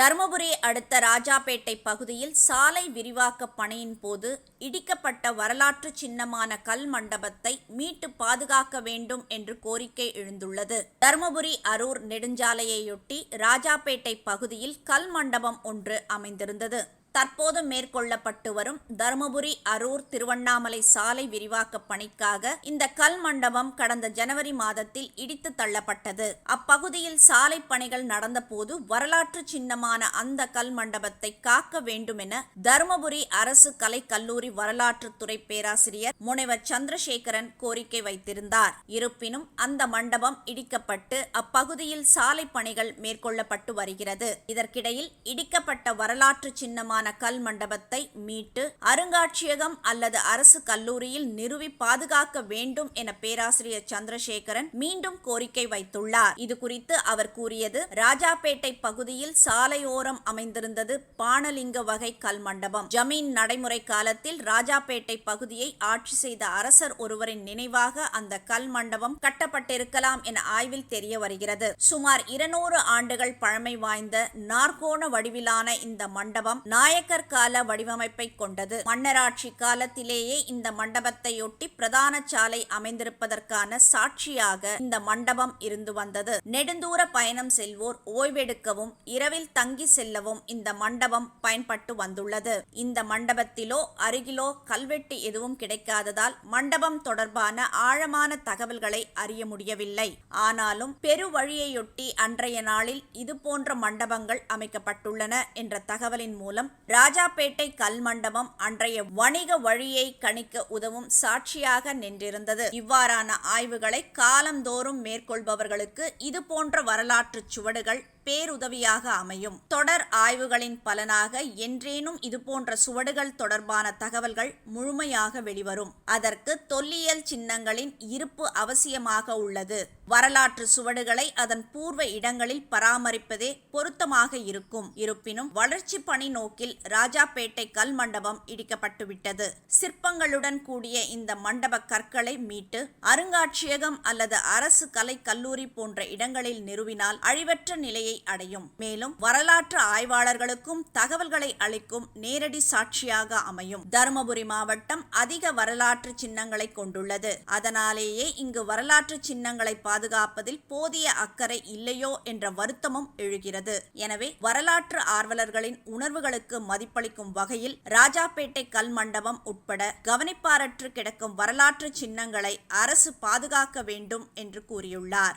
தருமபுரி அடுத்த ராஜாபேட்டை பகுதியில் சாலை விரிவாக்க பணியின் போது இடிக்கப்பட்ட வரலாற்று சின்னமான கல் மண்டபத்தை மீட்டு பாதுகாக்க வேண்டும் என்று கோரிக்கை எழுந்துள்ளது. தருமபுரி அரூர் நெடுஞ்சாலையையொட்டி ராஜாபேட்டை பகுதியில் கல் மண்டபம் ஒன்று அமைந்திருந்தது. தற்போது மேற்கொள்ளப்பட்டு வரும் தருமபுரி அரூர் திருவண்ணாமலை சாலை விரிவாக்க பணிக்காக இந்த கல் மண்டபம் கடந்த ஜனவரி மாதத்தில் இடித்து தள்ளப்பட்டது. அப்பகுதியில் சாலை பணிகள் நடந்தபோது வரலாற்று சின்னமான அந்த கல் மண்டபத்தை காக்க வேண்டும் என தருமபுரி அரசு கலை கல்லூரி வரலாற்றுத்துறை பேராசிரியர் முனைவர் சந்திரசேகரன் கோரிக்கை வைத்திருந்தார். இருப்பினும் அந்த மண்டபம் இடிக்கப்பட்டு அப்பகுதியில் சாலை பணிகள் மேற்கொள்ளப்பட்டு வருகிறது. இதற்கிடையில் இடிக்கப்பட்ட வரலாற்று சின்னமான கல் மண்டபத்தை மீட்டு அருங்காட்சியகம் அல்லது அரசு கல்லூரியில் நிறுவி பாதுகாக்க வேண்டும் என பேராசிரியர் சந்திரசேகரன் மீண்டும் கோரிக்கை வைத்துள்ளார். இது குறித்து அவர் கூறியது, ராஜாபேட்டை பகுதியில் சாலையோரம் அமைந்திருந்தது பானலிங்க வகை கல் மண்டபம். ஜமீன் நடைமுறை காலத்தில் ராஜாபேட்டை பகுதியை ஆட்சி செய்த அரசர் ஒருவரின் நினைவாக அந்த கல் மண்டபம் கட்டப்பட்டிருக்கலாம் என ஆய்வில் தெரிய வருகிறது. சுமார் 200 ஆண்டுகள் பழமை வாய்ந்த நாற்கோண வடிவிலான இந்த மண்டபம் நாயக்கர் கால வடிவமைப்பை கொண்டது. மன்னராட்சி காலத்திலேயே இந்த மண்டபத்தையொட்டி பிரதான சாலை அமைந்திருப்பதற்கான சாட்சியாக இந்த மண்டபம் இருந்து வந்தது. நெடுந்தூர பயணம் செல்வோர் ஓய்வெடுக்கவும் இரவில் தங்கி செல்லவும் இந்த மண்டபம் பயன்பட்டு வந்துள்ளது. இந்த மண்டபத்திலோ அருகிலோ கல்வெட்டு எதுவும் கிடைக்காததால் மண்டபம் தொடர்பான ஆழமான தகவல்களை அறிய முடியவில்லை. ஆனாலும் பெருவழியையொட்டி அன்றைய நாளில் இதுபோன்ற மண்டபங்கள் அமைக்கப்பட்டுள்ளன என்ற தகவலின் மூலம் ராஜாபேட்டை கல் மண்டபம் அன்றைய வணிக வழியை கணிக்க உதவும் சாட்சியாக நின்றிருந்தது. இவ்வாறான ஆய்வுகளை காலந்தோறும் மேற்கொள்பவர்களுக்கு இதுபோன்ற வரலாற்று சுவடுகள் பேருதவியாக அமையும். தொடர் ஆய்வுகளின் பலனாக என்றேனும் இதுபோன்ற சுவடுகள் தொடர்பான தகவல்கள் முழுமையாக வெளிவரும். அதற்கு தொல்லியல் சின்னங்களின் இருப்பு அவசியமாக உள்ளது. வரலாற்று சுவடுகளை அதன் பூர்வ இடங்களில் பராமரிப்பதே பொருத்தமாக இருக்கும். இருப்பினும் வளர்ச்சி பணி நோக்கில் ராஜாபேட்டை கல் மண்டபம் இடிக்கப்பட்டுவிட்டது. சிற்பங்களுடன் கூடிய இந்த மண்டப கற்களை மீட்டு அருங்காட்சியகம் அல்லது அரசு கலை கல்லூரி போன்ற இடங்களில் நிறுவினால் அழிவற்ற நிலையை அடையும். மேலும் வரலாற்று ஆய்வாளர்களுக்கும் தகவல்களை அளிக்கும் நேரடி சாட்சியாக அமையும். தருமபுரி மாவட்டம் அதிக வரலாற்று சின்னங்களை கொண்டுள்ளது. அதனாலேயே இங்கு வரலாற்று சின்னங்களை பாதுகாப்பதில் போதிய அக்கறை இல்லையோ என்ற வருத்தமும் எழுகிறது. எனவே வரலாற்று ஆர்வலர்களின் உணர்வுகளுக்கு மதிப்பளிக்கும் வகையில் ராஜாபேட்டை கல் மண்டபம் உட்பட கவனிப்பாரற்று கிடக்கும் வரலாற்று சின்னங்களை அரசு பாதுகாக்க வேண்டும் என்று கூறியுள்ளார்.